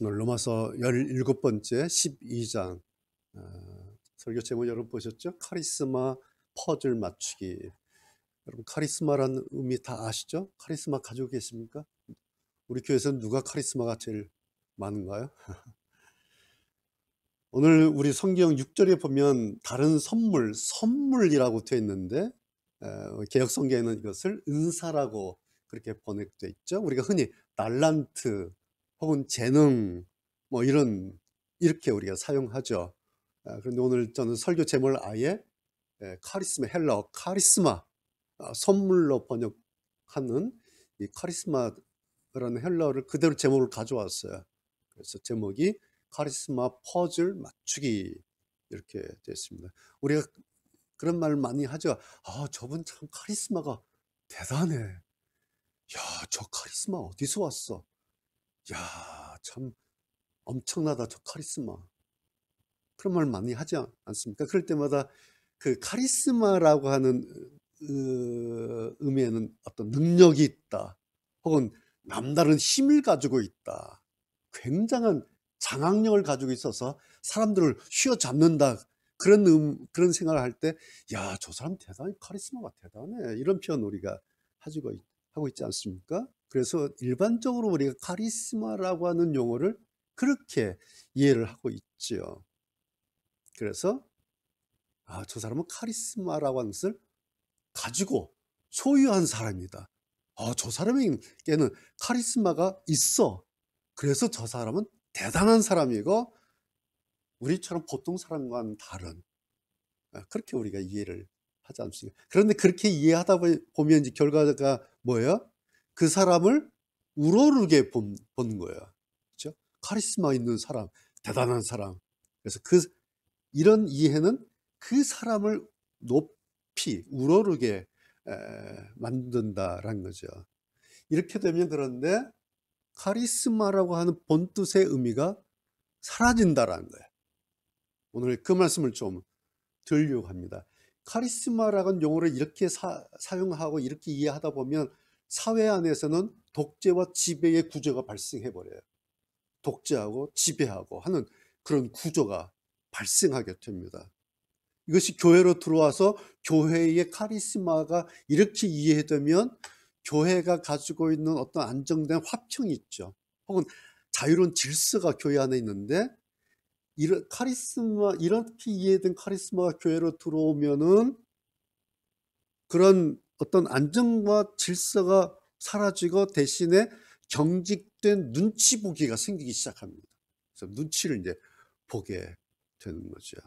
오늘 로마서 17번째 12장 설교 제목 여러분 보셨죠? 카리스마 퍼즐 맞추기. 여러분 카리스마라는 의미 다 아시죠? 카리스마 가지고 계십니까? 우리 교회에서는 누가 카리스마가 제일 많은가요? 오늘 우리 성경 6절에 보면 다른 선물이라고 되어 있는데 개역 성경에는 이것을 은사라고 그렇게 번역되어 있죠. 우리가 흔히 달란트 혹은 재능 뭐 이렇게 우리가 사용하죠. 그런데 오늘 저는 설교 제목을 아예 카리스마, 헬라어 카리스마, 선물로 번역하는 이 카리스마라는 헬라어를 그대로 제목을 가져왔어요. 그래서 제목이 카리스마 퍼즐 맞추기 이렇게 되어 있습니다. 우리가 그런 말 많이 하죠. 저분 참 카리스마가 대단해. 야, 저 카리스마 어디서 왔어? 야, 참 엄청나다, 저 카리스마. 그런 말 많이 하지 않습니까? 그럴 때마다 그 카리스마라고 하는 의미에는 어떤 능력이 있다. 혹은 남다른 힘을 가지고 있다. 굉장한 장악력을 가지고 있어서 사람들을 휘어잡는다. 그런 생각을 할 때, 야, 저 사람 대단히 카리스마가 대단해. 이런 표현 우리가 하고 있지 않습니까? 그래서 일반적으로 우리가 카리스마라고 하는 용어를 그렇게 이해를 하고 있지요. 그래서 저 사람은 카리스마라고 하는 것을 가지고 소유한 사람이다. 저 사람에게는 카리스마가 있어. 그래서 저 사람은 대단한 사람이고 우리처럼 보통 사람과는 다른, 그렇게 우리가 이해를 하지 않습니까? 그런데 그렇게 이해하다 보면 이제 결과가 뭐예요? 그 사람을 우러르게 보는 거예요. 그렇죠? 카리스마 있는 사람, 대단한 사람. 그래서 이런 이해는 그 사람을 높이 우러르게 만든다라는 거죠. 이렇게 되면 그런데 카리스마라고 하는 본뜻의 의미가 사라진다라는 거예요. 오늘 그 말씀을 좀 드리려고 합니다. 카리스마라는 용어를 이렇게 사용하고 이렇게 이해하다 보면 사회 안에서는 독재와 지배의 구조가 발생해 버려요. 독재하고 지배하고 하는 그런 구조가 발생하게 됩니다. 이것이 교회로 들어와서 교회의 카리스마가 이렇게 이해되면 교회가 가지고 있는 어떤 안정된 화평이 있죠. 혹은 자유로운 질서가 교회 안에 있는데 이렇게 이해된 카리스마가 교회로 들어오면은 그런 어떤 안정과 질서가 사라지고 대신에 경직된 눈치 보기가 생기기 시작합니다. 그래서 눈치를 이제 보게 되는 거죠.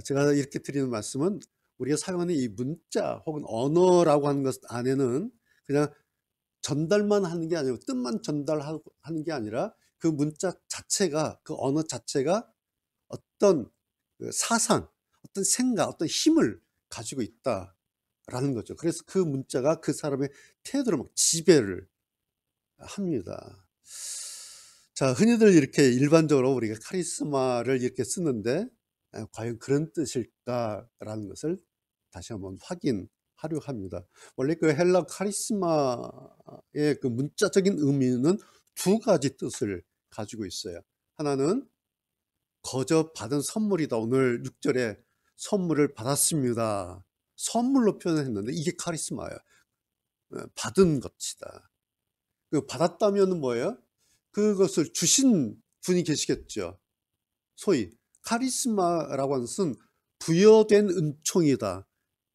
제가 이렇게 드리는 말씀은 우리가 사용하는 이 문자 혹은 언어라고 하는 것 안에는 그냥 전달만 하는 게 아니고 뜻만 전달하는 게 아니라 그 문자 자체가, 그 언어 자체가 어떤 그 사상, 어떤 생각, 어떤 힘을 가지고 있다라는 거죠. 그래서 그 문자가 그 사람의 태도를 막 지배를 합니다. 자, 흔히들 이렇게 일반적으로 우리가 카리스마를 이렇게 쓰는데 과연 그런 뜻일까라는 것을 다시 한번 확인하려고 합니다. 원래 그 헬라 카리스마의 그 문자적인 의미는 두 가지 뜻을 가지고 있어요. 하나는 거저 받은 선물이다. 오늘 6절에 선물을 받았습니다. 선물로 표현했는데 이게 카리스마예요. 받은 것이다. 그 받았다면 뭐예요? 그것을 주신 분이 계시겠죠. 소위 카리스마라고 하는 것은 부여된 은총이다.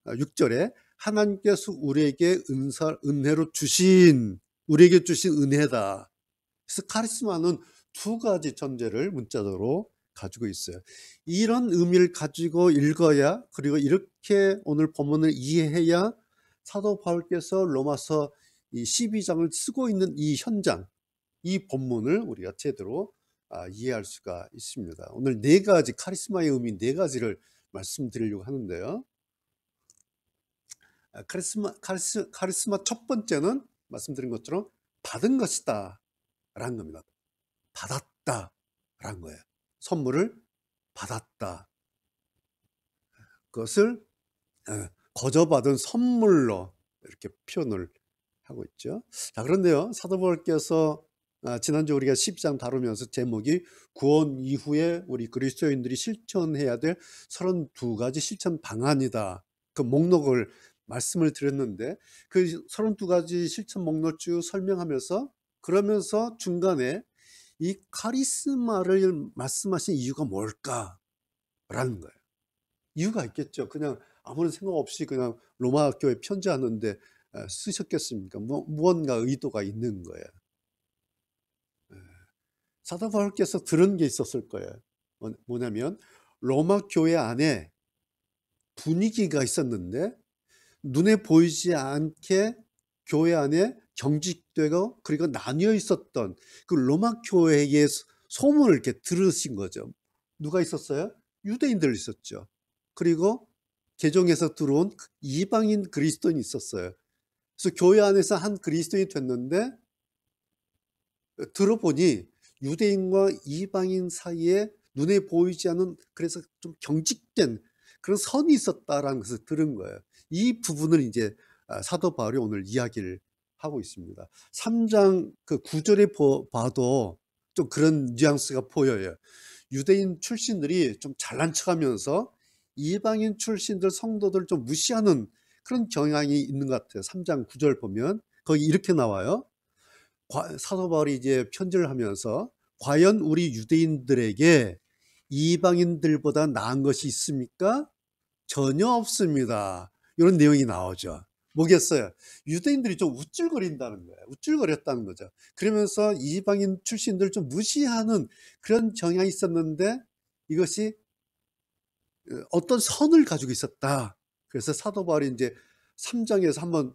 6절에 하나님께서 우리에게 은혜로 우리에게 주신 은혜다. 그래서 카리스마는 두 가지 전제를 문자적으로 가지고 있어요. 이런 의미를 가지고 읽어야, 그리고 이렇게 오늘 본문을 이해해야 사도 바울께서 로마서 이 12장을 쓰고 있는 이 현장, 이 본문을 우리가 제대로 이해할 수가 있습니다. 오늘 네 가지, 카리스마의 의미 네 가지를 말씀드리려고 하는데요. 카리스마 첫 번째는 말씀드린 것처럼 받은 것이다 라는 겁니다. 받았다 라는 거예요. 선물을 받았다. 그것을 거저받은 선물로 이렇게 표현을 하고 있죠. 자, 그런데요, 사도 바울께서 지난주 우리가 12장 다루면서 제목이 구원 이후에 우리 그리스도인들이 실천해야 될 32가지 실천 방안이다. 그 목록을 말씀을 드렸는데 그 32가지 실천 목록 쭉 설명하면서 그러면서 중간에 이 카리스마를 말씀하신 이유가 뭘까라는 거예요. 이유가 있겠죠. 그냥 아무런 생각 없이 그냥 로마 교회 편지하는데 쓰셨겠습니까? 무언가 의도가 있는 거예요. 사도 바울께서 들은 게 있었을 거예요. 뭐냐면 로마 교회 안에 분위기가 있었는데 눈에 보이지 않게 교회 안에 경직되고 그리고 나뉘어 있었던 그 로마 교회의 소문을 이렇게 들으신 거죠. 누가 있었어요? 유대인들 있었죠. 그리고 개종에서 들어온 이방인 그리스도인이 있었어요. 그래서 교회 안에서 한 그리스도인이 됐는데 들어보니 유대인과 이방인 사이에 눈에 보이지 않는 그래서 좀 경직된 그런 선이 있었다라는 것을 들은 거예요. 이 부분을 이제 사도 바울이 오늘 이야기를 하고 있습니다. 3장 그 9절에 봐도 좀 그런 뉘앙스가 보여요. 유대인 출신들이 좀 잘난 척하면서 이방인 출신들 성도들 좀 무시하는 그런 경향이 있는 것 같아요. 3장 9절 보면 거기 이렇게 나와요. 사도 바울이 이제 편지를 하면서 과연 우리 유대인들에게 이방인들보다 나은 것이 있습니까? 전혀 없습니다. 이런 내용이 나오죠. 뭐겠어요? 유대인들이 좀 우쭐거린다는 거예요. 우쭐거렸다는 거죠. 그러면서 이방인 출신들 좀 무시하는 그런 경향이 있었는데 이것이 어떤 선을 가지고 있었다. 그래서 사도 바울이 이제 3장에서 한번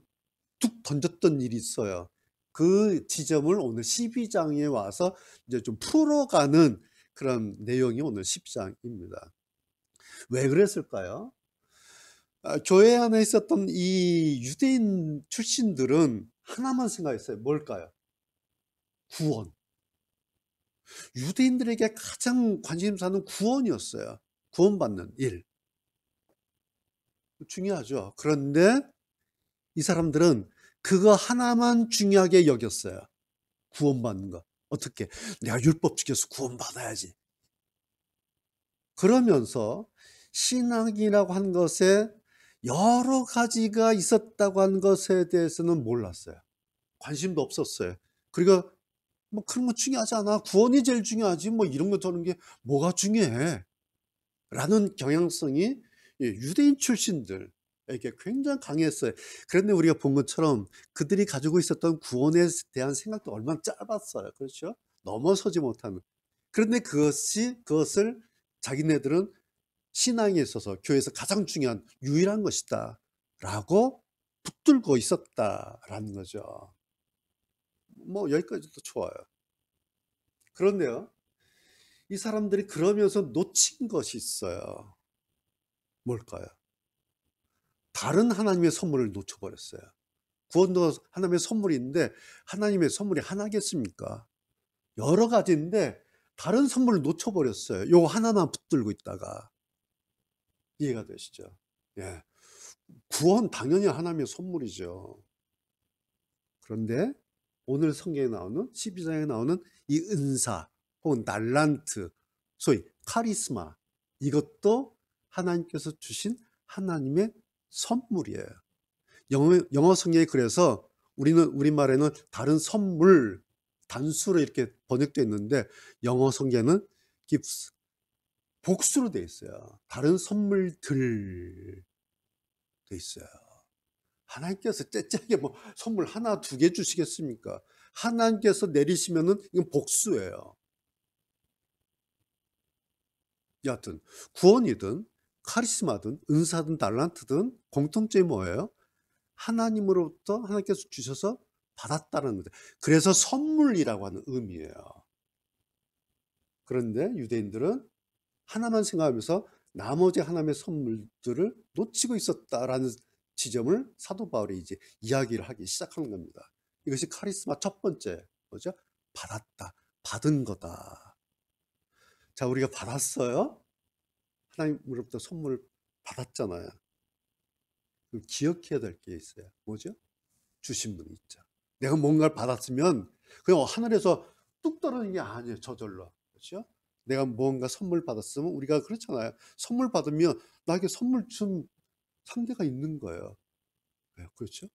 툭 던졌던 일이 있어요. 그 지점을 오늘 12장에 와서 이제 좀 풀어가는 그런 내용이 오늘 10장입니다. 왜 그랬을까요? 교회 안에 있었던 이 유대인 출신들은 하나만 생각했어요. 뭘까요? 구원. 유대인들에게 가장 관심사는 구원이었어요. 구원받는 일. 중요하죠. 그런데 이 사람들은 그거 하나만 중요하게 여겼어요. 구원받는 거. 어떻게? 내가 율법 지켜서 구원받아야지. 그러면서 신앙이라고 한 것에 여러 가지가 있었다고 한 것에 대해서는 몰랐어요. 관심도 없었어요. 그리고 뭐 그런 거 중요하지 않아. 구원이 제일 중요하지. 뭐 이런 거 저런 게 뭐가 중요해. 라는 경향성이 유대인 출신들에게 굉장히 강했어요. 그런데 우리가 본 것처럼 그들이 가지고 있었던 구원에 대한 생각도 얼마나 짧았어요. 그렇죠? 넘어서지 못하는. 그런데 그것을 자기네들은 신앙에 있어서 교회에서 가장 중요한 유일한 것이다 라고 붙들고 있었다라는 거죠. 뭐 여기까지도 좋아요. 그런데요, 이 사람들이 그러면서 놓친 것이 있어요. 뭘까요? 다른 하나님의 선물을 놓쳐버렸어요. 구원도 하나님의 선물인데 하나님의 선물이 하나겠습니까? 여러 가지인데 다른 선물을 놓쳐버렸어요. 요거 하나만 붙들고 있다가. 이해가 되시죠? 예. 구원 당연히 하나님의 선물이죠. 그런데 오늘 성경에 나오는 12장에 나오는 이 은사 혹은 달란트, 소위 카리스마, 이것도 하나님께서 주신 하나님의 선물이에요. 영어 성경에 그래서 우리말에는 다른 선물 단수로 이렇게 번역되어 있는데 영어 성경에는 gifts 복수로 되어 있어요. 다른 선물들 되어 있어요. 하나님께서 째째하게 뭐 선물 하나 두 개 주시겠습니까? 하나님께서 내리시면은 이건 복수예요. 여하튼 구원이든 카리스마든 은사든 달란트든 공통점이 뭐예요? 하나님으로부터 하나님께서 주셔서 받았다는 거죠. 그래서 선물이라고 하는 의미예요. 그런데 유대인들은 하나만 생각하면서 나머지 하나님의 선물들을 놓치고 있었다라는 지점을 사도 바울이 이제 이야기를 하기 시작하는 겁니다. 이것이 카리스마 첫 번째 뭐죠? 받았다, 받은 거다. 자, 우리가 받았어요. 하나님으로부터 선물을 받았잖아요. 그럼 기억해야 될 게 있어요. 뭐죠? 주신 분이 있죠. 내가 뭔가를 받았으면 그냥 하늘에서 뚝 떨어지는 게 아니에요. 저절로. 그렇죠? 내가 뭔가 선물 받았으면 우리가 그렇잖아요. 선물 받으면 나에게 선물 준 상대가 있는 거예요. 네, 그렇죠?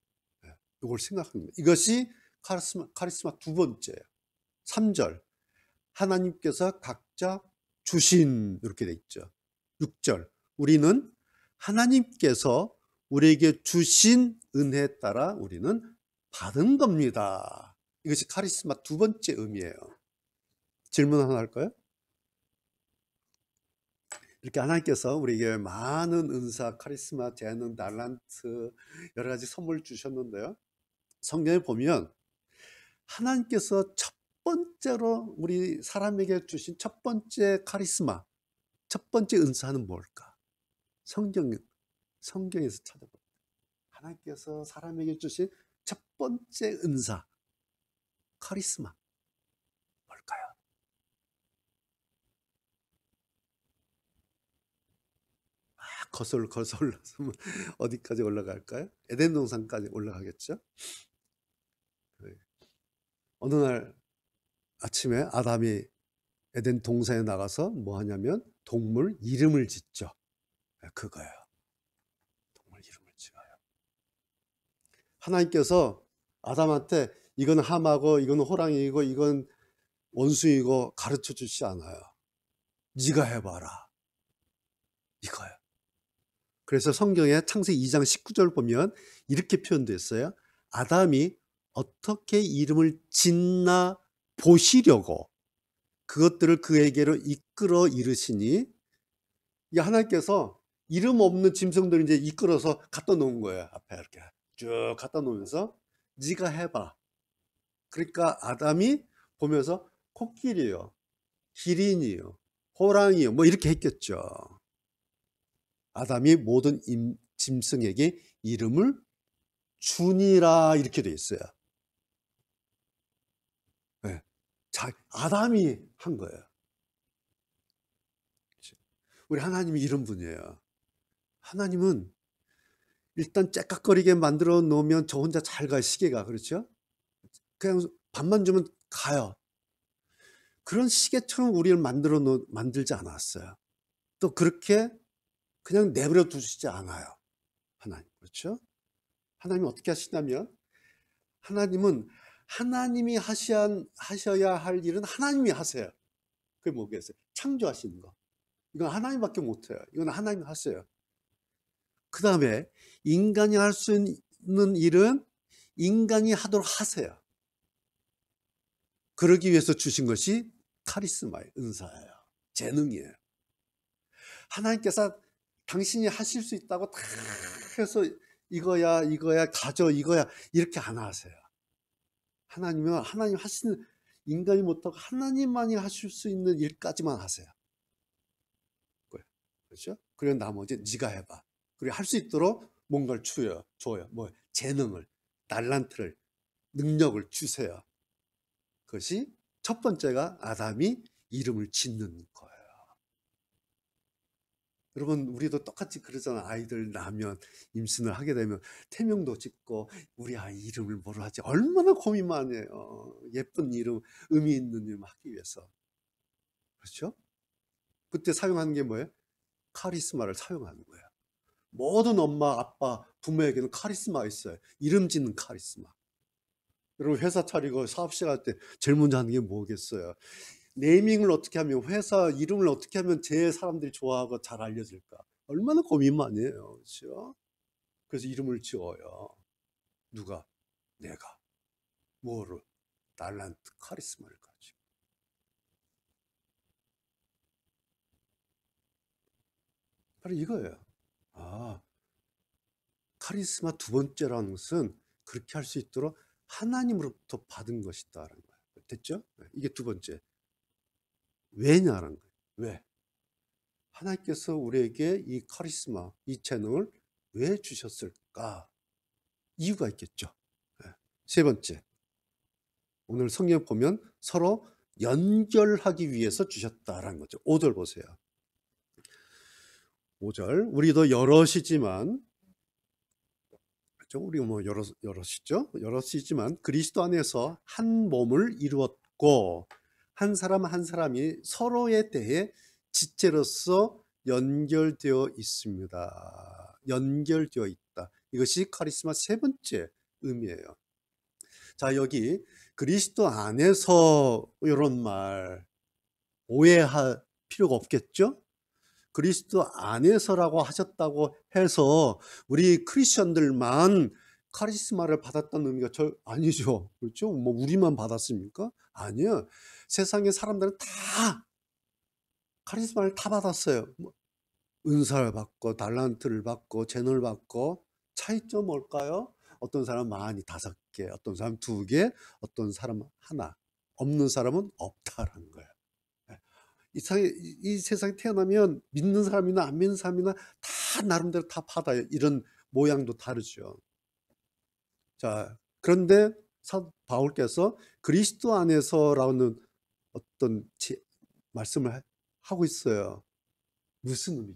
네, 이걸 생각합니다. 이것이 카리스마 두 번째예요. 3절. 하나님께서 각자 주신, 이렇게 돼 있죠. 6절. 우리는 하나님께서 우리에게 주신 은혜에 따라 우리는 받은 겁니다. 이것이 카리스마 두 번째 의미예요. 질문 하나 할까요? 이렇게 하나님께서 우리에게 많은 은사, 카리스마, 재능, 달란트, 여러 가지 선물 주셨는데요. 성경에 보면 하나님께서 첫 번째로 우리 사람에게 주신 첫 번째 카리스마, 첫 번째 은사는 뭘까? 성경에서 찾아봅니다. 하나님께서 사람에게 주신 첫 번째 은사, 카리스마 뭘까요? 거슬러서 어디까지 올라갈까요? 에덴 동산까지 올라가겠죠? 어느 날 아침에 아담이 에덴 동산에 나가서 뭐 하냐면 동물 이름을 짓죠. 그거예요. 동물 이름을 지어요. 하나님께서 아담한테 이건 하마고 이건 호랑이고 이건 원숭이고 가르쳐 주지 않아요. 네가 해봐라. 이거예요. 그래서 성경에 창세기 2장 19절 보면 이렇게 표현되어 있어요. 아담이 어떻게 이름을 짓나 보시려고 그것들을 그에게로 이끌어 이르시니, 하나님께서 이름 없는 짐승들을 이제 이끌어서 갖다 놓은 거예요. 앞에 이렇게 쭉 갖다 놓으면서 네가 해봐. 그러니까 아담이 보면서 코끼리요, 기린이요, 호랑이요, 뭐 이렇게 했겠죠. 아담이 모든 짐승에게 이름을 주니라 이렇게 돼 있어요. 네. 아담이 한 거예요. 우리 하나님이 이런 분이에요. 하나님은 일단 째깍거리게 만들어 놓으면 저 혼자 잘 가요. 시계가. 그렇죠? 그냥 밥만 주면 가요. 그런 시계처럼 우리를 만들지 않았어요. 또 그렇게 그냥 내버려 두시지 않아요. 하나님. 그렇죠? 하나님은 어떻게 하시냐면, 하나님은 하나님이 하셔야 할 일은 하나님이 하세요. 그게 뭐겠어요? 창조하시는 거. 이건 하나님밖에 못해요. 이건 하나님이 하세요. 그 다음에 인간이 할 수 있는 일은 인간이 하도록 하세요. 그러기 위해서 주신 것이 카리스마예요. 은사예요. 재능이에요. 하나님께서 당신이 하실 수 있다고 다 해서 이거야 가져 이거야 이렇게 안 하세요. 하나님은 하나님 하시는, 인간이 못하고 하나님만이 하실 수 있는 일까지만 하세요. 그렇죠? 그리고 나머지 네가 해봐. 그리고 할 수 있도록 뭔가를 줘요. 뭐 재능을, 달란트를, 능력을 주세요. 그것이 첫 번째가 아담이 이름을 짓는 거예요. 여러분, 우리도 똑같이 그러잖아. 아이들 낳으면, 임신을 하게 되면 태명도 짓고 우리 아이 이름을 뭐로 하지 얼마나 고민 많이 해요. 예쁜 이름, 의미 있는 이름 하기 위해서. 그렇죠? 그때 사용하는 게 뭐예요? 카리스마를 사용하는 거예요. 모든 엄마, 아빠, 부모에게는 카리스마가 있어요. 이름 짓는 카리스마. 여러분, 회사 차리고 사업 시작할 때 제일 먼저 하는 게 뭐겠어요? 네이밍을 어떻게 하면, 회사 이름을 어떻게 하면 제 사람들이 좋아하고 잘 알려질까? 얼마나 고민 많이 해요. 그렇죠? 그래서 이름을 지어요. 누가? 내가. 뭐를? 달란트, 카리스마를 가지고. 바로 이거예요. 카리스마 두 번째라는 것은 그렇게 할 수 있도록 하나님으로부터 받은 것이다라는 거예요. 됐죠? 이게 두 번째. 왜냐라는 거예요. 왜? 하나님께서 우리에게 이 카리스마, 이 재능을 왜 주셨을까? 이유가 있겠죠. 세 번째. 오늘 성경 보면 서로 연결하기 위해서 주셨다라는 거죠. 5절 보세요. 5절. 우리도 여럿이지만, 우리 뭐 여럿이죠. 여럿이지만 그리스도 안에서 한 몸을 이루었고 한 사람 한 사람이 서로에 대해 지체로서 연결되어 있습니다. 연결되어 있다. 이것이 카리스마 세 번째 의미예요. 자, 여기 그리스도 안에서 이런 말 오해할 필요가 없겠죠? 그리스도 안에서라고 하셨다고 해서 우리 크리스천들만 카리스마를 받았다는 의미가 아니죠. 그렇죠? 뭐 우리만 받았습니까? 아니요. 세상의 사람들은 다 카리스마를 다 받았어요. 뭐 은사를 받고 달란트를 받고 재능을 받고 차이점 뭘까요? 어떤 사람은 많이 5개, 어떤 사람은 2개, 어떤 사람은 하나. 없는 사람은 없다라는 거예요. 이 세상에 태어나면 믿는 사람이나 안 믿는 사람이나 다 나름대로 다 받아요. 이런 모양도 다르죠. 자, 그런데 사도 바울께서 그리스도 안에서라는 어떤 말씀을 하고 있어요. 무슨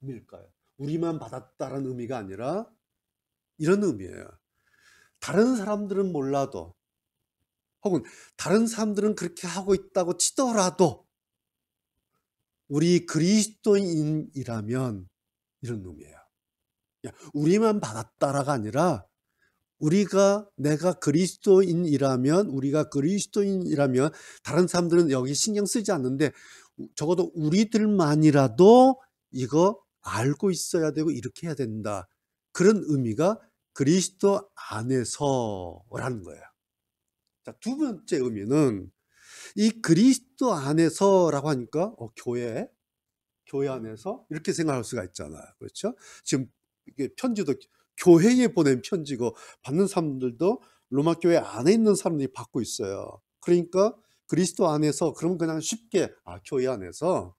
의미일까요? 우리만 받았다라는 의미가 아니라 이런 의미예요. 다른 사람들은 몰라도 혹은 다른 사람들은 그렇게 하고 있다고 치더라도 우리 그리스도인이라면 이런 의미예요. 우리만 받았다라가 아니라 내가 그리스도인이라면 다른 사람들은 여기 신경 쓰지 않는데 적어도 우리들만이라도 이거 알고 있어야 되고 이렇게 해야 된다. 그런 의미가 그리스도 안에서라는 거예요. 자, 두 번째 의미는 이 그리스도 안에서라고 하니까 교회 안에서 이렇게 생각할 수가 있잖아요. 그렇죠? 지금 이게 편지도 교회에 보낸 편지고 받는 사람들도 로마 교회 안에 있는 사람들이 받고 있어요. 그러니까 그리스도 안에서 그러면 그냥 쉽게 교회 안에서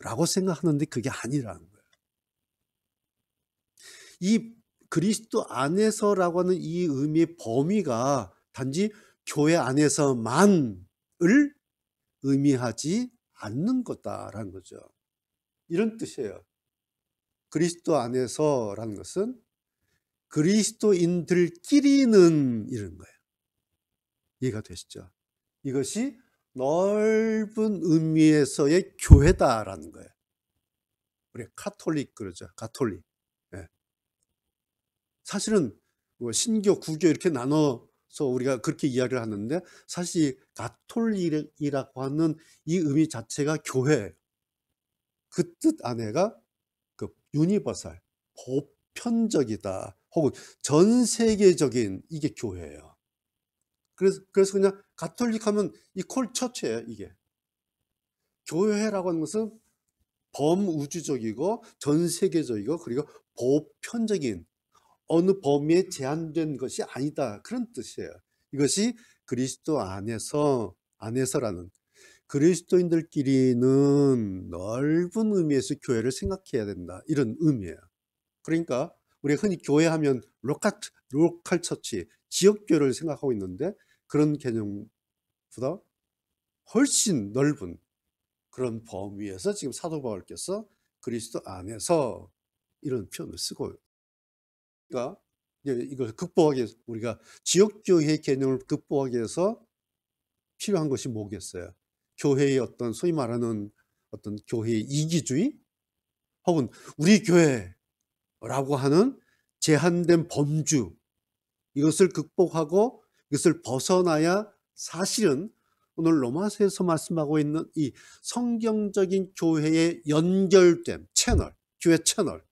라고 생각하는데 그게 아니라는 거예요. 이 그리스도 안에서라고 하는 이 의미의 범위가 단지 교회 안에서만을 의미하지 않는 거다라는 거죠. 이런 뜻이에요. 그리스도 안에서라는 것은 그리스도인들끼리는 이런 거예요. 이해가 되시죠? 이것이 넓은 의미에서의 교회다라는 거예요. 우리 카톨릭 그러죠. 가톨릭. 예. 사실은 뭐 신교, 구교 이렇게 나눠서 우리가 그렇게 이야기를 하는데 사실 가톨릭이라고 하는 이 의미 자체가 교회예요. 그 뜻 안에가 그 유니버설, 보편적이다. 혹은 전 세계적인 이게 교회예요. 그래서 그냥 가톨릭 하면 이퀄 처치예요, 이게. 교회라고 하는 것은 범우주적이고 전 세계적이고 그리고 보편적인 어느 범위에 제한된 것이 아니다. 그런 뜻이에요. 이것이 그리스도 안에서라는 그리스도인들끼리는 넓은 의미에서 교회를 생각해야 된다. 이런 의미예요. 그러니까 우리가 흔히 교회하면 로컬 처치, 지역교회를 생각하고 있는데 그런 개념보다 훨씬 넓은 그런 범위에서 지금 사도 바울께서 그리스도 안에서 이런 표현을 쓰고, 그러니까 이걸 극복하기 위해서 우리가 지역교회 개념을 극복하기 위해서 필요한 것이 뭐겠어요? 교회의 어떤 소위 말하는 어떤 교회의 이기주의 혹은 우리 교회라고 하는 제한된 범주, 이것을 극복하고 이것을 벗어나야 사실은 오늘 로마서에서 말씀하고 있는 이 성경적인 교회의 연결된 채널, 교회 채널,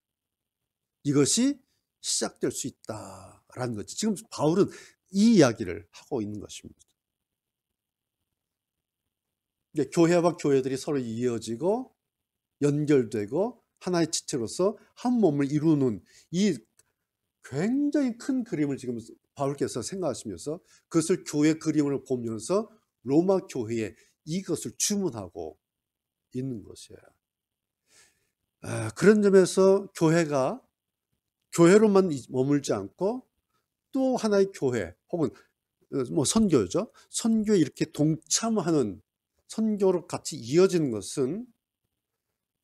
이것이 시작될 수 있다라는 거지. 지금 바울은 이 이야기를 하고 있는 것입니다. 교회와 교회들이 서로 이어지고 연결되고 하나의 지체로서 한 몸을 이루는 이 굉장히 큰 그림을 지금 바울께서 생각하시면서 그것을 교회 그림을 보면서 로마 교회에 이것을 주문하고 있는 것이에요. 그런 점에서 교회로만 머물지 않고 또 하나의 교회 혹은 뭐 선교죠. 선교에 이렇게 동참하는 선교로 같이 이어지는 것은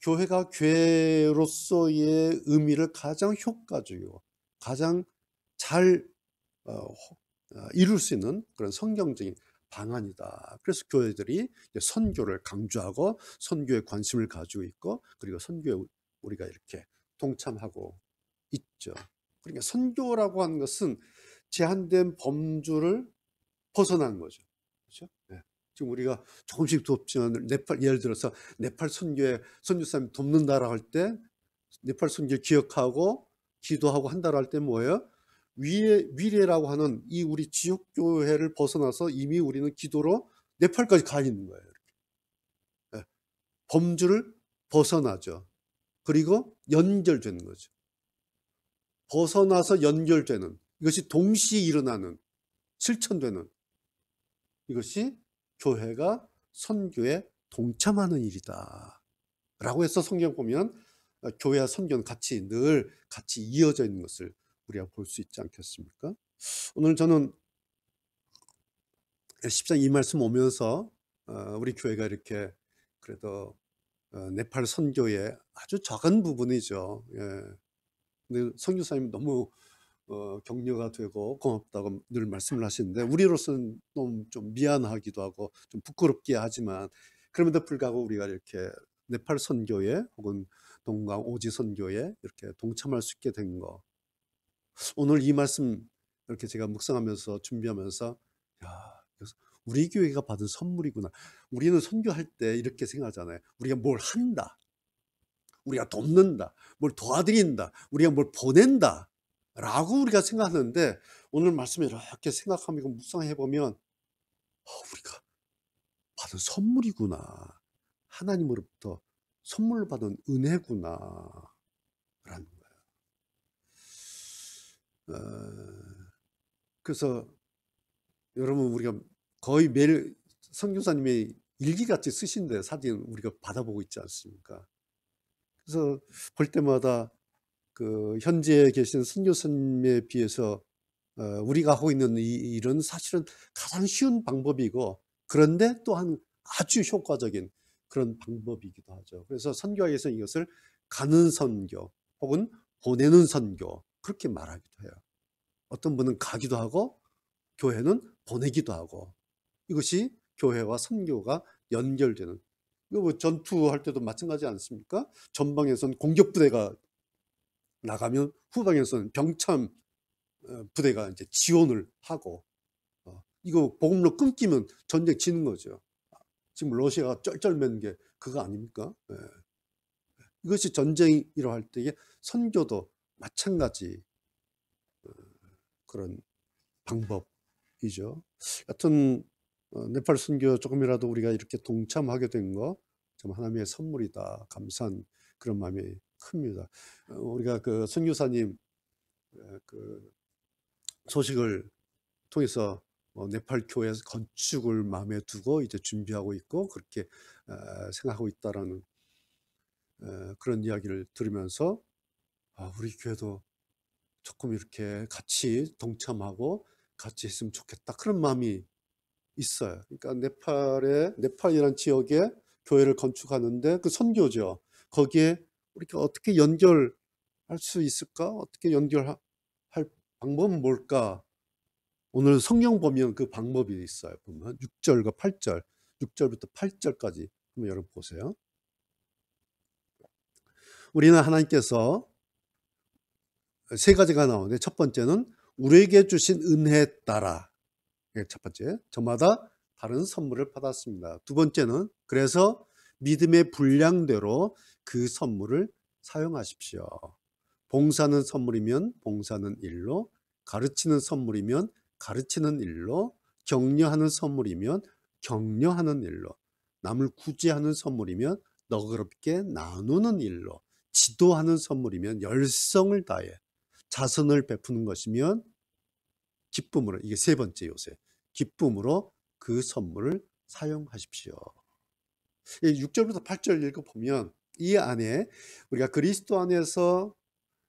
교회가 교회로서의 의미를 가장 효과적이고 가장 잘 이룰 수 있는 그런 성경적인 방안이다. 그래서 교회들이 선교를 강조하고 선교에 관심을 가지고 있고, 그리고 선교에 우리가 이렇게 동참하고 있죠. 그러니까 선교라고 하는 것은 제한된 범주를 벗어난 거죠. 그렇죠? 네. 지금 우리가 조금씩 돕지만 네팔, 예를 들어서 네팔 선교에 선교사님 돕는다라고 할 때 네팔 선교 기억하고 기도하고 한다고 할 때 뭐예요? 위례라고 하는 이 우리 지역 교회를 벗어나서 이미 우리는 기도로 네팔까지 가 있는 거예요. 네. 범주를 벗어나죠. 그리고 연결되는 거죠. 벗어나서 연결되는, 이것이 동시에 일어나는, 실천되는, 이것이 교회가 선교에 동참하는 일이다 라고 해서 성경 보면 교회와 선교는 늘 같이 이어져 있는 것을 우리가 볼 수 있지 않겠습니까? 오늘 저는 10장 이 말씀 오면서 우리 교회가 이렇게 그래도 네팔 선교의 아주 작은 부분이죠. 예. 근데 선교사님 너무 격려가 되고 고맙다고 늘 말씀을 하시는데, 우리로서는 너무 좀 미안하기도 하고 좀 부끄럽게 하지만, 그럼에도 불구하고 우리가 이렇게 네팔 선교에 혹은 동강 오지 선교에 이렇게 동참할 수 있게 된 거, 오늘 이 말씀 이렇게 제가 묵상하면서 준비하면서, 야, 우리 교회가 받은 선물이구나. 우리는 선교할 때 이렇게 생각하잖아요. 우리가 뭘 한다, 우리가 돕는다, 뭘 도와드린다, 우리가 뭘 보낸다 라고 우리가 생각하는데, 오늘 말씀을 이렇게 생각하며 묵상해 보면 우리가 받은 선물이구나, 하나님으로부터 선물로 받은 은혜구나 라는 거예요. 그래서 여러분, 우리가 거의 매일 선교사님의 일기같이 쓰신데 사진 우리가 받아보고 있지 않습니까? 그래서 볼 때마다 그 현지에 계신 선교사님에 비해서 우리가 하고 있는 이 일은 사실은 가장 쉬운 방법이고, 그런데 또한 아주 효과적인 그런 방법이기도 하죠. 그래서 선교학에서 이것을 가는 선교 혹은 보내는 선교, 그렇게 말하기도 해요. 어떤 분은 가기도 하고 교회는 보내기도 하고, 이것이 교회와 선교가 연결되는, 이거 뭐 전투할 때도 마찬가지 않습니까? 전방에선 공격부대가 나가면 후방에서는 병참 부대가 이제 지원을 하고, 이거 보급로 끊기면 전쟁 지는 거죠. 지금 러시아가 쩔쩔맨 게 그거 아닙니까? 예. 이것이 전쟁이라고 할 때에 선교도 마찬가지 그런 방법이죠. 하여튼 네팔 선교 조금이라도 우리가 이렇게 동참하게 된 거 참 하나님의 선물이다, 감사한 그런 마음이 큽니다. 우리가 그 선교사님 그 소식을 통해서 네팔 교회 건축을 마음에 두고 이제 준비하고 있고, 그렇게 생각하고 있다라는 그런 이야기를 들으면서, 우리 교회도 조금 이렇게 같이 동참하고 같이 했으면 좋겠다, 그런 마음이 있어요. 그러니까 네팔이라는 지역에 교회를 건축하는데 그 선교죠. 거기에 우리가 어떻게 연결할 수 있을까? 어떻게 연결할 방법은 뭘까? 오늘 성경 보면 그 방법이 있어요. 보면 6절과 8절, 6절부터 8절까지 한번 여러분 보세요. 우리는 하나님께서 세 가지가 나오는데, 첫 번째는 우리에게 주신 은혜에 따라, 첫 번째, 저마다 다른 선물을 받았습니다. 두 번째는 그래서 믿음의 분량대로 그 선물을 사용하십시오. 봉사는 선물이면 봉사는 일로, 가르치는 선물이면 가르치는 일로, 격려하는 선물이면 격려하는 일로, 남을 구제하는 선물이면 너그럽게 나누는 일로, 지도하는 선물이면 열성을 다해, 자선을 베푸는 것이면 기쁨으로, 이게 세 번째 요새, 기쁨으로 그 선물을 사용하십시오. 6절부터 8절 읽어보면 이 안에 우리가 그리스도 안에서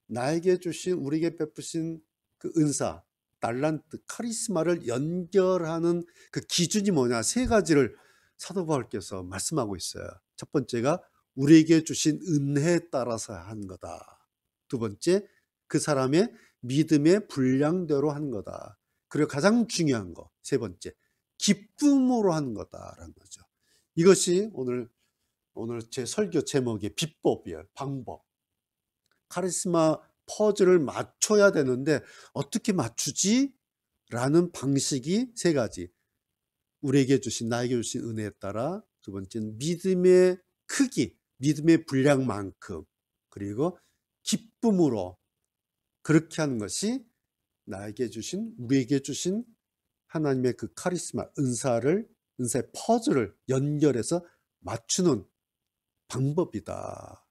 나에게 주신, 우리에게 베푸신 그 은사, 달란트, 카리스마를 연결하는 그 기준이 뭐냐, 세 가지를 사도 바울께서 말씀하고 있어요. 첫 번째가 우리에게 주신 은혜에 따라서 한 거다. 두 번째, 그 사람의 믿음의 분량대로 한 거다. 그리고 가장 중요한 거, 세 번째, 기쁨으로 하는 거다라는 거죠. 이것이 오늘 제 설교 제목의 비법이에요. 방법. 카리스마 퍼즐을 맞춰야 되는데 어떻게 맞추지? 라는 방식이 세 가지. 우리에게 주신, 나에게 주신 은혜에 따라, 두 번째는 믿음의 크기, 믿음의 분량만큼, 그리고 기쁨으로 그렇게 하는 것이 나에게 주신, 우리에게 주신 하나님의 그 카리스마, 은사의 퍼즐을 연결해서 맞추는 방법이다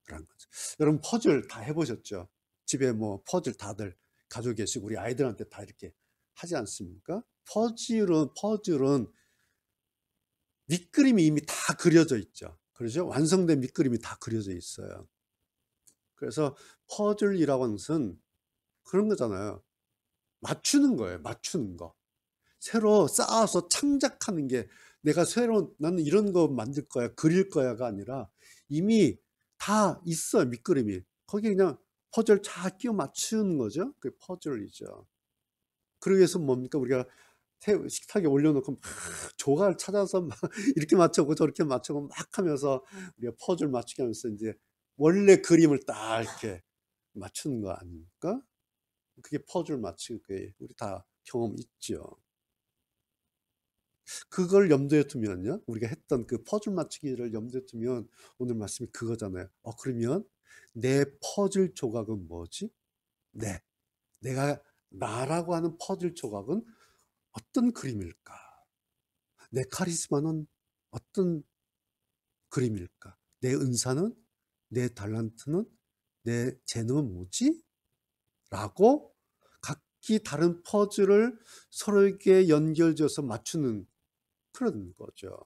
라는 거죠. 여러분 퍼즐 다 해보셨죠? 집에 뭐 퍼즐 다들 가지고 계시고 우리 아이들한테 다 이렇게 하지 않습니까? 퍼즐은 밑그림이 이미 다 그려져 있죠. 그렇죠? 완성된 밑그림이 다 그려져 있어요. 그래서 퍼즐이라고 하는 것은 그런 거잖아요. 맞추는 거예요. 맞추는 거. 새로 쌓아서 창작하는 게, 내가 새로 나는 이런 거 만들 거야, 그릴 거야가 아니라 이미 다 있어요. 밑그림이. 거기에 그냥 퍼즐 잘 끼워 맞추는 거죠. 그게 퍼즐이죠. 그러기 위해서 뭡니까? 우리가 식탁에 올려놓고 막 조각을 찾아서 막 이렇게 맞춰고 저렇게 맞춰고 막 하면서 우리가 퍼즐 맞추게 하면서 이제 원래 그림을 딱 이렇게 맞추는 거 아닙니까? 그게 퍼즐 맞추기, 우리 다 경험 있죠. 그걸 염두에 두면요, 우리가 했던 그 퍼즐 맞추기를 염두에 두면 오늘 말씀이 그거잖아요. 그러면 내 퍼즐 조각은 뭐지? 내가 나라고 하는 퍼즐 조각은 어떤 그림일까? 내 카리스마는 어떤 그림일까? 내 은사는, 내 달란트는, 내 재능은 뭐지? 라고 각기 다른 퍼즐을 서로에게 연결지어서 맞추는 그런 거죠.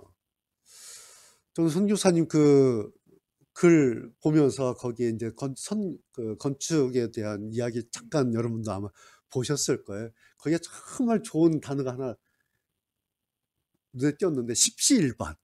저는 선교사님 그 글 보면서 거기에 이제 건축에 대한 이야기 잠깐 여러분도 아마 보셨을 거예요. 거기에 정말 좋은 단어가 하나 눈에 띄었는데, 십시일반.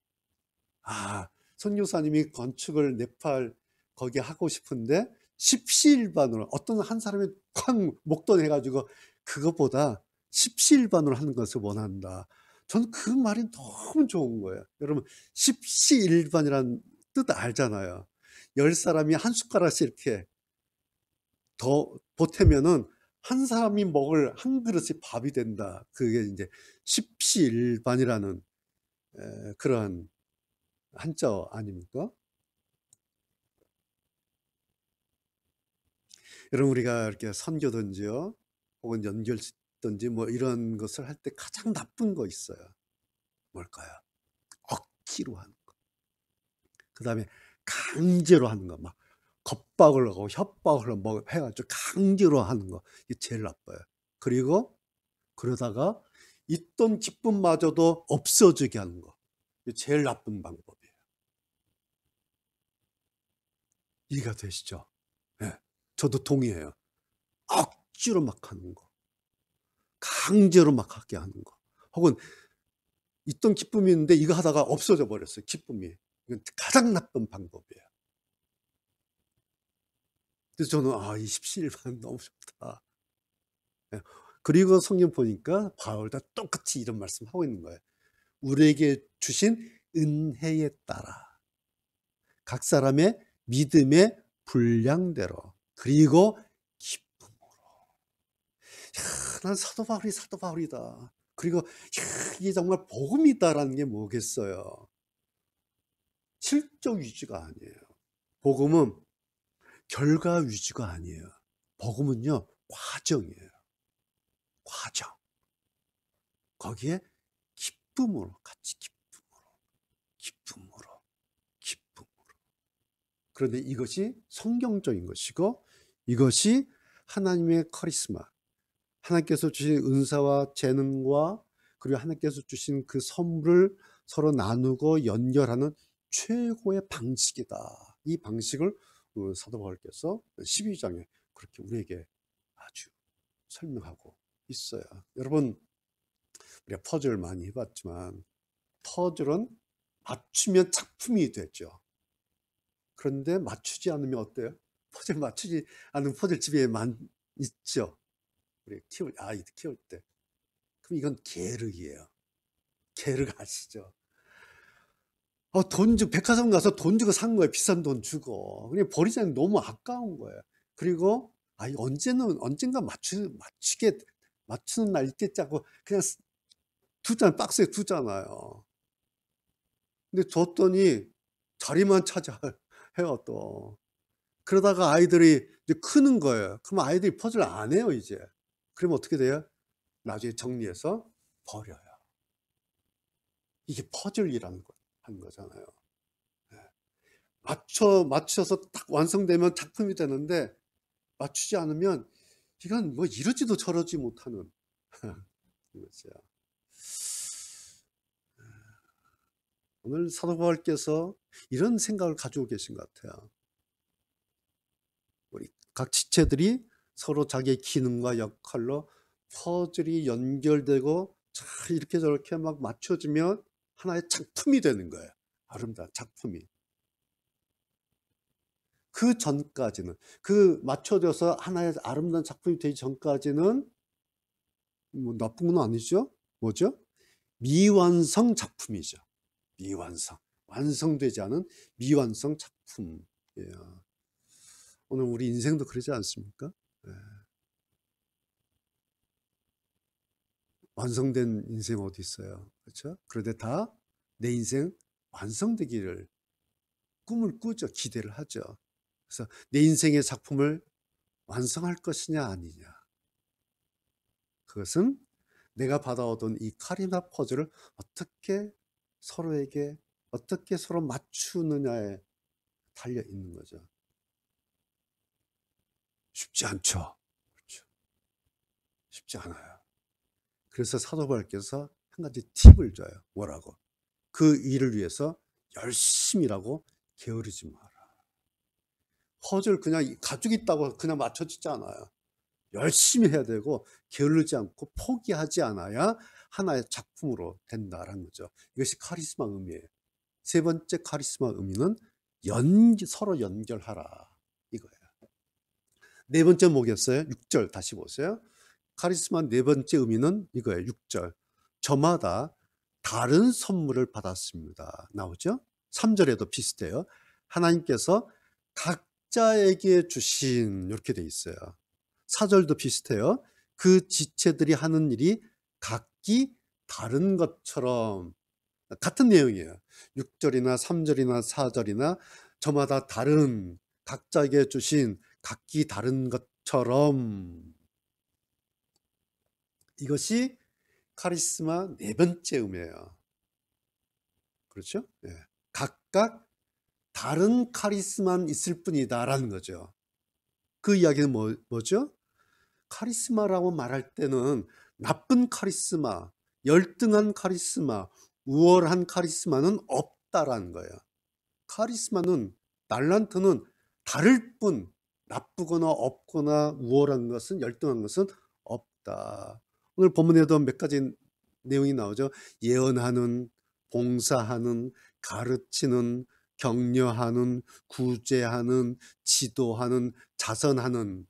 선교사님이 건축을 네팔 거기 하고 싶은데 십시일반으로, 어떤 한 사람이 쾅 목돈해가지고 그것보다 십시일반으로 하는 것을 원한다. 저는 그 말이 너무 좋은 거예요. 여러분, 십시일반이라는 뜻 알잖아요. 10사람이 한 숟가락씩 이렇게 더 보태면은 한 사람이 먹을 한 그릇이 밥이 된다. 그게 이제 십시일반이라는 그러한 한자 아닙니까? 여러분, 우리가 이렇게 선교든지요, 혹은 연결든지 뭐 이런 것을 할 때 가장 나쁜 거 있어요. 뭘까요? 억지로 하는 거. 그 다음에 강제로 하는 거. 막 겁박을 하고 협박을 뭐 해가지고 강제로 하는 거. 이게 제일 나빠요. 그리고 그러다가 있던 기쁨마저도 없어지게 하는 거. 이게 제일 나쁜 방법이에요. 이해가 되시죠? 네, 저도 동의해요. 억지로 막 하는 거, 강제로 막 하게 하는 거, 혹은 있던 기쁨이 있는데 이거 하다가 없어져 버렸어요. 기쁨이. 이건 가장 나쁜 방법이에요. 그래서 저는 이 십시일반 너무 좋다. 그리고 성경 보니까 바울도 똑같이 이런 말씀하고 있는 거예요. 우리에게 주신 은혜에 따라 각 사람의 믿음의 분량대로, 그리고 기쁨으로. 난 사도 바울이다. 그리고 이게 정말 복음이다라는 게 뭐겠어요? 실적 위주가 아니에요. 복음은 결과 위주가 아니에요. 복음은요, 과정이에요. 과정. 거기에 기쁨으로, 같이 기쁨으로. 그런데 이것이 성경적인 것이고, 이것이 하나님의 카리스마, 하나님께서 주신 은사와 재능과, 그리고 하나님께서 주신 그 선물을 서로 나누고 연결하는 최고의 방식이다. 이 방식을 사도 바울께서 12장에 그렇게 우리에게 아주 설명하고 있어요. 여러분, 우리가 퍼즐 많이 해봤지만 퍼즐은 맞추면 작품이 되죠. 그런데 맞추지 않으면 어때요? 퍼즐 맞추지 않은 퍼즐 집에 있죠. 우리 아이들 키울 때. 그럼 이건 계륵이에요. 개를 아시죠? 백화점 가서 돈 주고 산 거예요. 비싼 돈 주고. 그냥 버리자니 너무 아까운 거예요. 그리고 이거 언젠가 맞추는 날 있겠지 하고 그냥 박스에 두잖아요. 근데 줬더니 자리만 차지해요 또. 그러다가 아이들이 이제 크는 거예요. 그러면 아이들이 퍼즐 안 해요 이제. 그러면 어떻게 돼요? 나중에 정리해서 버려요. 이게 퍼즐이라는 하는 거잖아요. 맞춰서 딱 완성되면 작품이 되는데 맞추지 않으면 이건 뭐 이러지도 저러지 못하는 거죠. 오늘 사도 바울께서 이런 생각을 가지고 계신 것 같아요. 우리 각 지체들이 서로 자기의 기능과 역할로 퍼즐이 연결되고 이렇게 저렇게 막 맞춰지면 하나의 작품이 되는 거예요. 아름다운 작품이. 그 전까지는, 그 맞춰져서 하나의 아름다운 작품이 되기 전까지는 뭐 나쁜 건 아니죠. 뭐죠? 미완성 작품이죠. 미완성. 완성되지 않은 미완성 작품이에요. 오늘 우리 인생도 그러지 않습니까? 예. 완성된 인생 어디 있어요? 그렇죠? 그런데 다 내 인생 완성되기를 꿈을 꾸죠. 기대를 하죠. 그래서 내 인생의 작품을 완성할 것이냐 아니냐. 그것은 내가 받아오던 이 카리나 퍼즐을 어떻게 서로 맞추느냐에 달려 있는 거죠. 쉽지 않죠. 그렇죠. 쉽지 않아요. 그래서 사도 바울께서 한 가지 팁을 줘요. 뭐라고? 그 일을 위해서 열심히 일하고 게으르지 마라. 퍼즐 그냥 가지고 있다고 그냥 맞춰지지 않아요. 열심히 해야 되고 게으르지 않고 포기하지 않아야 하나의 작품으로 된다라는 거죠. 이것이 카리스마 의미예요. 세 번째 카리스마 의미는 서로 연결하라 이거예요. 네 번째 뭐겠어요? 6절 다시 보세요. 카리스마 네 번째 의미는 이거예요. 6절. 저마다 다른 선물을 받았습니다. 나오죠? 3절에도 비슷해요. 하나님께서 각자에게 주신 이렇게 돼 있어요. 4절도 비슷해요. 그 지체들이 하는 일이 각기 다른 것처럼 같은 내용이에요. 6절이나 3절이나 4절이나 저마다 다른 각자에게 주신 각기 다른 것처럼 이것이 카리스마 네 번째 의미예요. 그렇죠? 네. 각각 다른 카리스마는 있을 뿐이다라는 거죠. 그 이야기는 뭐죠? 카리스마라고 말할 때는 나쁜 카리스마, 열등한 카리스마, 우월한 카리스마는 없다라는 거예요. 카리스마는 달란트는 다를 뿐 나쁘거나 없거나 우월한 것은 열등한 것은 없다. 오늘 본문에도 몇 가지 내용이 나오죠. 예언하는, 봉사하는, 가르치는, 격려하는, 구제하는, 지도하는, 자선하는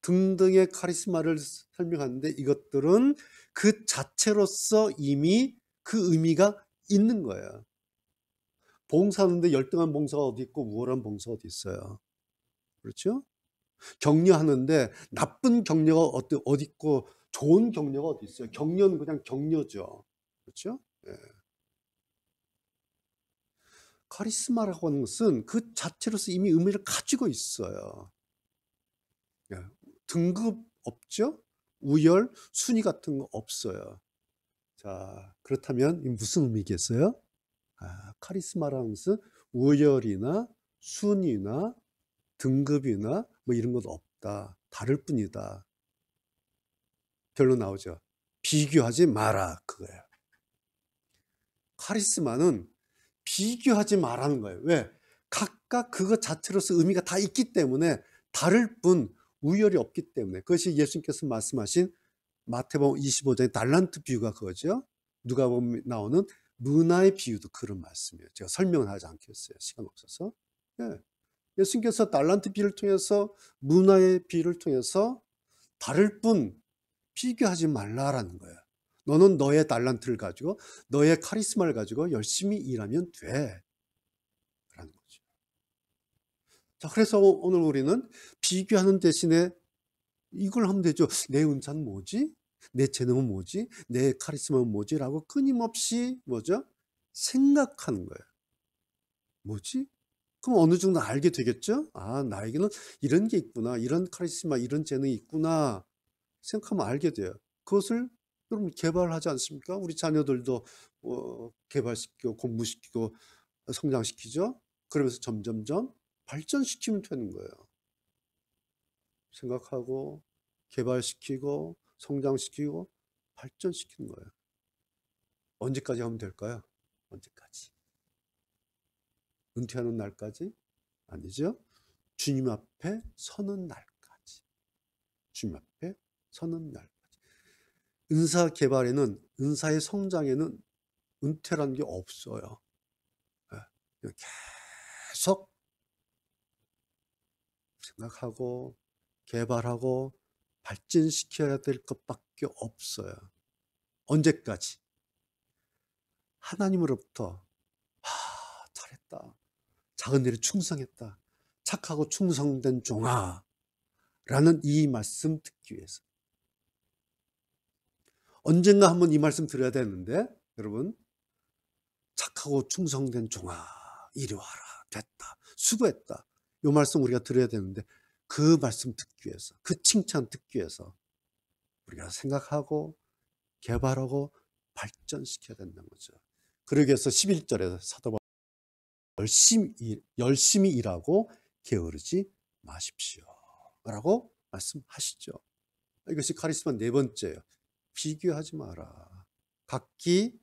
등등의 카리스마를 설명하는데 이것들은 그 자체로서 이미 그 의미가 있는 거예요. 봉사하는데 열등한 봉사가 어디 있고 우월한 봉사가 어디 있어요. 그렇죠? 격려하는데 나쁜 격려가 어디 있고 좋은 격려가 어디 있어요. 격려는 그냥 격려죠. 그렇죠? 예. 카리스마라고 하는 것은 그 자체로서 이미 의미를 가지고 있어요. 예. 등급 없죠? 우열, 순위 같은 거 없어요. 자, 그렇다면 무슨 의미겠어요? 카리스마라는 것은 우열이나 순위나 등급이나 뭐 이런 것 없다. 다를 뿐이다. 결론 나오죠. 비교하지 마라. 그거예요. 카리스마는 비교하지 말라는 거예요. 왜? 각각 그것 자체로서 의미가 다 있기 때문에 다를 뿐 우열이 없기 때문에 그것이 예수님께서 말씀하신 마태복음 25장의 달란트 비유가 그거죠. 누가복음에 나오는 문화의 비유도 그런 말씀이에요. 제가 설명을 하지 않겠어요. 시간 없어서. 예. 예수님께서 달란트 비유를 통해서 문화의 비유를 통해서 다를 뿐 비교하지 말라라는 거예요. 너는 너의 달란트를 가지고 너의 카리스마를 가지고 열심히 일하면 돼. 라는 거죠. 자, 그래서 오늘 우리는 비교하는 대신에 이걸 하면 되죠. 내 은사는 뭐지? 내 재능은 뭐지? 내 카리스마는 뭐지? 라고 끊임없이 뭐죠? 생각하는 거예요. 뭐지? 그럼 어느 정도 알게 되겠죠? 아, 나에게는 이런 게 있구나. 이런 카리스마, 이런 재능이 있구나. 생각하면 알게 돼요. 그것을 여러분 개발하지 않습니까? 우리 자녀들도 개발시키고 공부시키고 성장시키죠. 그러면서 점점점 발전시키면 되는 거예요. 생각하고 개발시키고 성장시키고 발전시키는 거예요. 언제까지 하면 될까요? 언제까지? 은퇴하는 날까지? 아니죠. 주님 앞에 서는 날까지. 주님 앞에 서는 날까지. 은사 개발에는, 은사의 성장에는 은퇴라는 게 없어요. 계속 생각하고 개발하고 발전시켜야 될 것밖에 없어요. 언제까지? 하나님으로부터 잘했다. 작은 일에 충성했다. 착하고 충성된 종아 라는 이 말씀 듣기 위해서. 언젠가 한번 이 말씀 드려야 되는데 여러분, 착하고 충성된 종아 이리 와라. 됐다. 수고했다. 이 말씀 우리가 들어야 되는데 그 말씀 듣기 위해서, 그 칭찬 듣기 위해서 우리가 생각하고 개발하고 발전시켜야 된다는 거죠. 그러기 위해서 11절에서 사도 바울은 열심히 일하고 게으르지 마십시오 라고 말씀하시죠. 이것이 카리스마 네 번째예요. 비교하지 마라. 각자의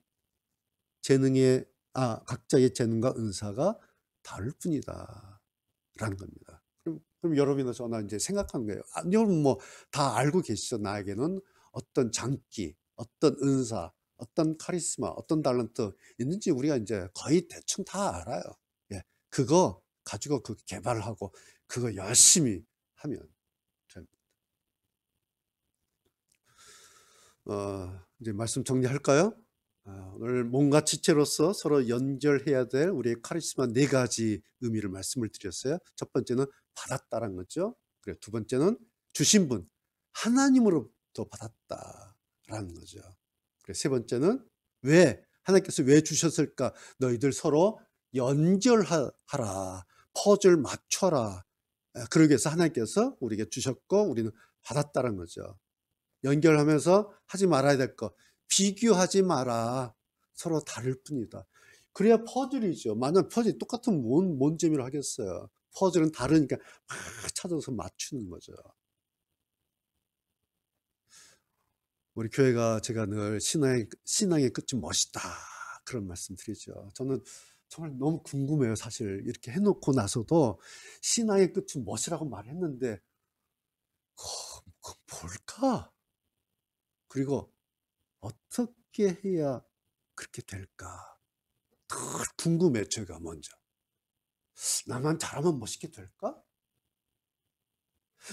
재능과 은사가 다를 뿐이다 라는 겁니다. 그럼 여러분이나 저나 이제 생각하는 거예요. 여러분 뭐 다 알고 계시죠. 나에게는 어떤 장기, 어떤 은사, 어떤 카리스마, 어떤 달란트 있는지 우리가 이제 거의 대충 다 알아요. 예, 그거 가지고 그 개발을 하고 그거 열심히 하면 됩니다. 이제 말씀 정리할까요? 오늘 몸과 지체로서 서로 연결해야 될 우리의 카리스마 네 가지 의미를 말씀을 드렸어요. 첫 번째는 받았다라는 거죠. 그리고 두 번째는 주신 분, 하나님으로부터 받았다라는 거죠. 그리고 세 번째는 하나님께서 왜 주셨을까? 너희들 서로 연결하라, 퍼즐 맞춰라. 그러기 위해서 하나님께서 우리에게 주셨고 우리는 받았다는 거죠. 연결하면서 하지 말아야 될 거, 비교하지 마라. 서로 다를 뿐이다. 그래야 퍼즐이죠. 만약 퍼즐이 똑같으면 뭔 재미로 하겠어요. 퍼즐은 다르니까 막 찾아서 맞추는 거죠. 우리 교회가 제가 늘 신앙의 끝이 멋있다 그런 말씀 드리죠. 저는 정말 너무 궁금해요. 사실 이렇게 해놓고 나서도 신앙의 끝이 멋이라고 말했는데 뭘까? 그리고 어떻게 해야 그렇게 될까? 늘 궁금해. 제가 먼저 나만 잘하면 멋있게 될까?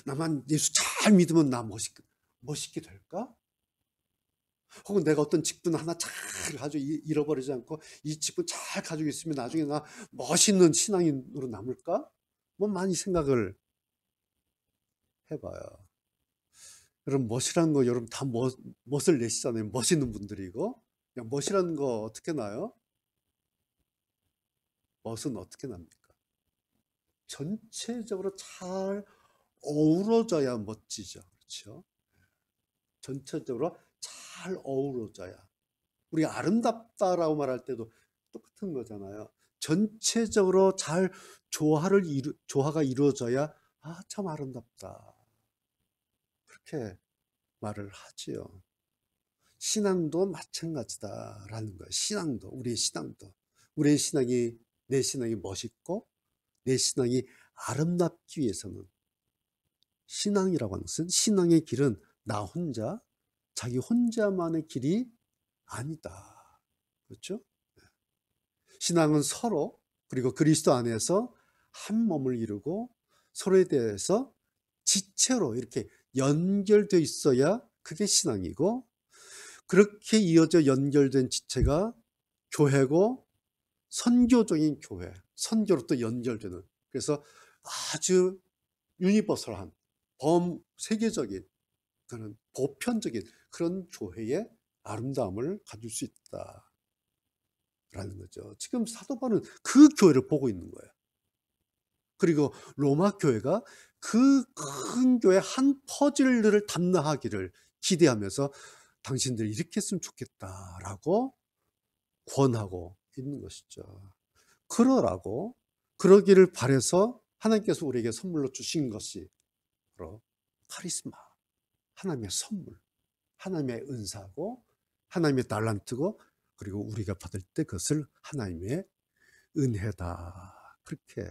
나만 예수 잘 믿으면 나 멋있게 될까? 혹은 내가 어떤 직분 하나 잘 가지고 잃어버리지 않고 이 직분 잘 가지고 있으면 나중에 나 멋있는 신앙인으로 남을까? 뭐 많이 생각을 해봐요. 여러분 멋이라는 거 여러분 다 멋을 내시잖아요. 멋있는 분들이고. 멋이라는 거 어떻게 나요? 멋은 어떻게 납니까? 전체적으로 잘 어우러져야 멋지죠. 그렇죠? 전체적으로 잘 어우러져야. 우리가 아름답다라고 말할 때도 똑같은 거잖아요. 전체적으로 잘 조화가 이루어져야 참 아름답다. 그렇게 말을 하지요. 신앙도 마찬가지다라는 거예요. 우리의 신앙이 내 신앙이 멋있고 내 신앙이 아름답기 위해서는 신앙이라고 하는 것은 신앙의 길은 나 혼자 자기 혼자만의 길이 아니다. 그렇죠? 신앙은 서로 그리고 그리스도 안에서 한 몸을 이루고 서로에 대해서 지체로 이렇게 연결되어 있어야 그게 신앙이고 그렇게 이어져 연결된 지체가 교회고 선교적인 교회, 선교로 또 연결되는, 그래서 아주 유니버설한 세계적인 그런 보편적인 그런 교회의 아름다움을 가질 수 있다라는 거죠. 지금 사도 바울은 그 교회를 보고 있는 거예요. 그리고 로마 교회가 그 큰 교회 한 퍼즐을 담당하기를 기대하면서 당신들이 이렇게 했으면 좋겠다라고 권하고 있는 것이죠. 그러기를 바라서 하나님께서 우리에게 선물로 주신 것이 바로 카리스마, 하나님의 선물, 하나님의 은사고 하나님의 달란트고, 그리고 우리가 받을 때 그것을 하나님의 은혜다, 그렇게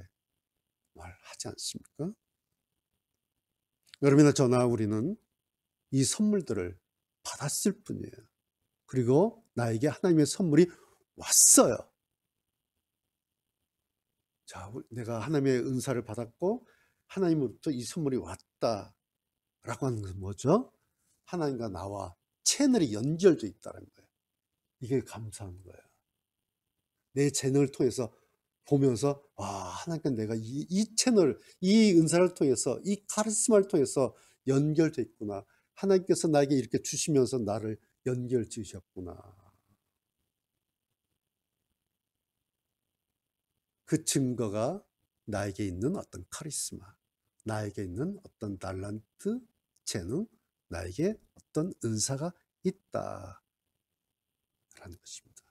말하지 않습니까? 여러분이나 저나 우리는 이 선물들을 받았을 뿐이에요. 그리고 나에게 하나님의 선물이 왔어요. 자, 내가 하나님의 은사를 받았고 하나님으로부터 이 선물이 왔다라고 하는 것은 뭐죠? 하나님과 나와 채널이 연결되어 있다는 거예요. 이게 감사한 거예요. 내 채널을 통해서 보면서, 와, 하나님께 내가 이 채널, 이 은사를 통해서, 이 카리스마를 통해서 연결되어 있구나. 하나님께서 나에게 이렇게 주시면서 나를 연결 지으셨구나. 그 증거가 나에게 있는 어떤 카리스마, 나에게 있는 어떤 달란트, 재능, 나에게 어떤 은사가 있다라는 것입니다.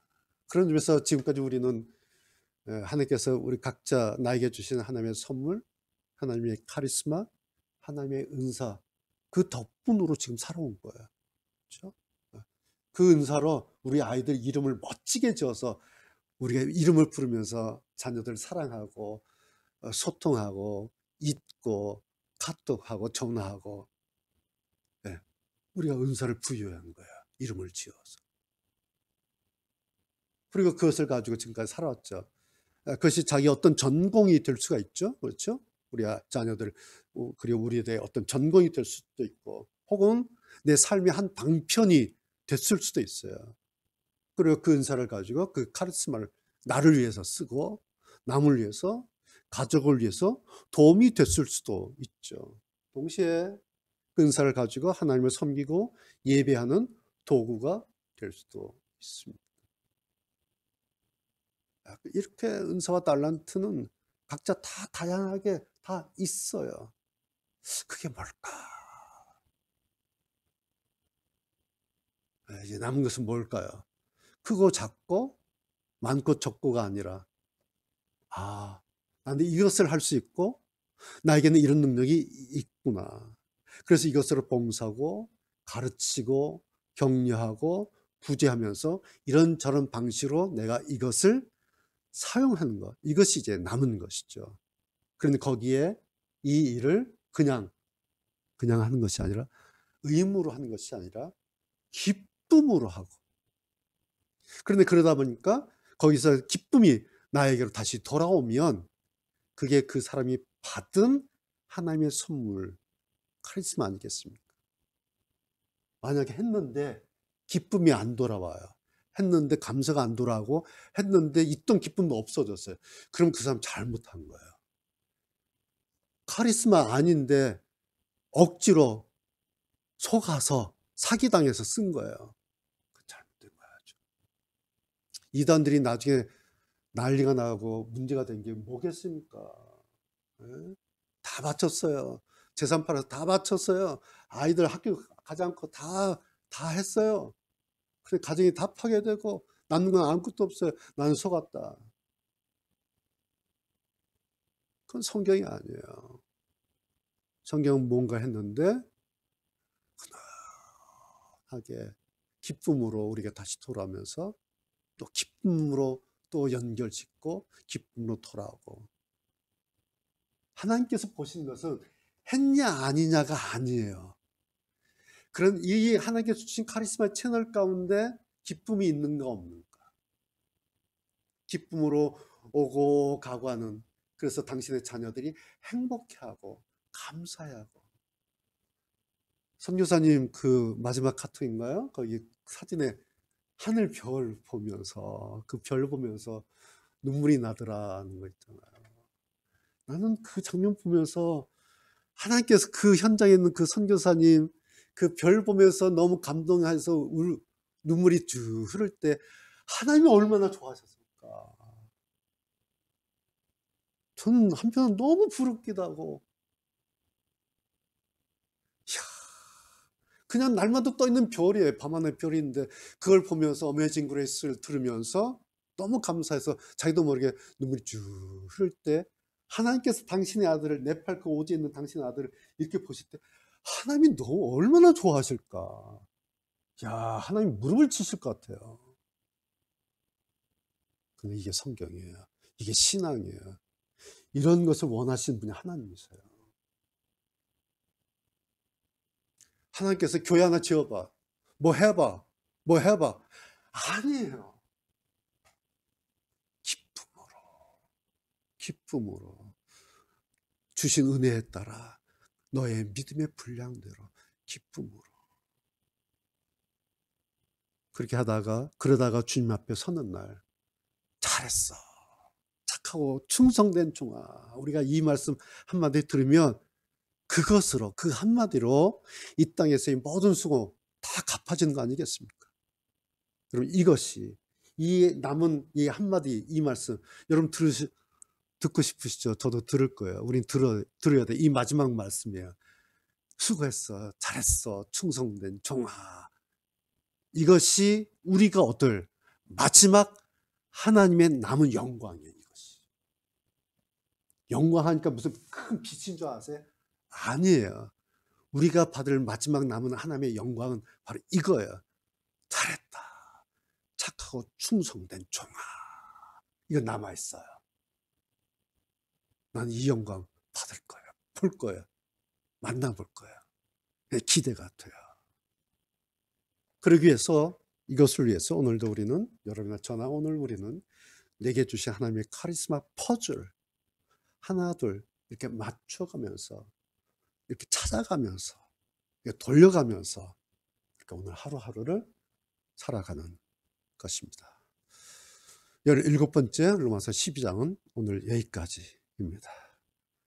그런 점에서 지금까지 우리는 하나님께서 우리 각자 나에게 주신 하나님의 선물, 하나님의 카리스마, 하나님의 은사, 그 덕분으로 지금 살아온 거예요. 그렇죠? 그 은사로 우리 아이들 이름을 멋지게 지어서 우리가 이름을 부르면서 자녀들 사랑하고 소통하고 잊고 카톡하고 전화하고, 네, 우리가 은사를 부여한 거야. 이름을 지어서. 그리고 그것을 가지고 지금까지 살아왔죠. 그것이 자기 어떤 전공이 될 수가 있죠. 그렇죠? 우리 자녀들, 그리고 우리에 대해 어떤 전공이 될 수도 있고, 혹은 내 삶의 한 방편이 됐을 수도 있어요. 그리고 그 은사를 가지고 그 카리스마를 나를 위해서 쓰고 남을 위해서, 가족을 위해서 도움이 됐을 수도 있죠. 동시에 그 은사를 가지고 하나님을 섬기고 예배하는 도구가 될 수도 있습니다. 이렇게 은사와 달란트는 각자 다 다양하게 다 있어요. 그게 뭘까? 이제 남은 것은 뭘까요? 크고 작고 많고 적고가 아니라, 나는 이것을 할 수 있고 나에게는 이런 능력이 있구나. 그래서 이것으로 봉사하고 가르치고 격려하고 구제하면서 이런저런 방식으로 내가 이것을 사용하는 것, 이것이 이제 남은 것이죠. 그런데 거기에 이 일을 그냥 하는 것이 아니라, 의무로 하는 것이 아니라 기쁨으로 하고, 그런데 그러다 보니까 거기서 기쁨이 나에게로 다시 돌아오면 그게 그 사람이 받은 하나님의 선물, 카리스마 아니겠습니까? 만약에 했는데 기쁨이 안 돌아와요. 했는데 감사가 안 돌아오고, 했는데 있던 기쁨도 없어졌어요. 그럼 그 사람 잘못한 거예요. 카리스마 아닌데 억지로 속아서 사기당해서 쓴 거예요. 잘못된 거야죠. 이단들이 나중에 난리가 나고 문제가 된 게 뭐겠습니까? 다 바쳤어요. 재산 팔아서 다 바쳤어요. 아이들 학교 가지 않고 다 했어요. 그래, 가정이 다 파괴되고 남는 건 아무것도 없어요. 나는 속았다. 그건 성경이 아니에요. 성경은 뭔가 했는데 하게 기쁨으로 우리가 다시 돌아오면서 또 기쁨으로 또 연결짓고 기쁨으로 돌아오고, 하나님께서 보시는 것은 했냐 아니냐가 아니에요. 그런 이 하나님께서 주신 카리스마 채널 가운데 기쁨이 있는가 없는가, 기쁨으로 오고 가고 하는, 그래서 당신의 자녀들이 행복해하고 감사해하고. 선교사님 그 마지막 카톡인가요? 거기 사진에 하늘 별 보면서 그 별 보면서 눈물이 나더라는 거 있잖아요. 나는 그 장면 보면서 하나님께서 그 현장에 있는 그 선교사님 그 별 보면서 너무 감동해서 눈물이 쭉 흐를 때 하나님이 얼마나 좋아하셨을까. 저는 한편은 너무 부럽기도 하고, 이야, 그냥 날마다 떠 있는 별이에요. 밤하늘 별인데 그걸 보면서 어메이징 그레이스를 들으면서 너무 감사해서 자기도 모르게 눈물이 쭉 흐를 때 하나님께서 당신의 아들을 네팔 그 오지에 있는 당신의 아들을 이렇게 보실 때 하나님이 너무 얼마나 좋아하실까. 야, 하나님 무릎을 치실 것 같아요. 근데 이게 성경이에요. 이게 신앙이에요. 이런 것을 원하시는 분이 하나님이세요. 하나님께서 교회 하나 지어봐. 뭐 해봐. 뭐 해봐. 아니에요. 기쁨으로. 기쁨으로. 주신 은혜에 따라 너의 믿음의 분량대로 기쁨으로. 그렇게 하다가 그러다가 주님 앞에 서는 날 잘했어. 착하고 충성된 종아. 우리가 이 말씀 한마디 들으면 그것으로 그 한마디로 이 땅에서의 모든 수고 다 갚아지는 거 아니겠습니까? 여러분 이것이 이 남은 이 한마디 이 말씀 여러분 듣고 싶으시죠? 저도 들을 거예요. 우린 들어야 돼. 이 마지막 말씀이에요. 수고했어. 잘했어. 충성된 종아. 이것이 우리가 얻을 마지막 하나님의 남은 영광이에요. 이것이. 영광하니까 무슨 큰 빛인 줄 아세요? 아니에요. 우리가 받을 마지막 남은 하나님의 영광은 바로 이거예요. 잘했다. 착하고 충성된 종아. 이거 남아있어요. 난 이 영광 받을 거예요. 볼 거예요. 만나볼 거예요. 기대가 돼요. 그러기 위해서 이것을 위해서 오늘도 우리는 여러분과 저나 오늘 우리는 내게 주신 하나님의 카리스마 퍼즐 하나 둘 이렇게 맞춰가면서 이렇게 찾아가면서 이렇게 돌려가면서 이렇게 오늘 하루하루를 살아가는 것입니다. 17번째 로마서 12장은 오늘 여기까지입니다.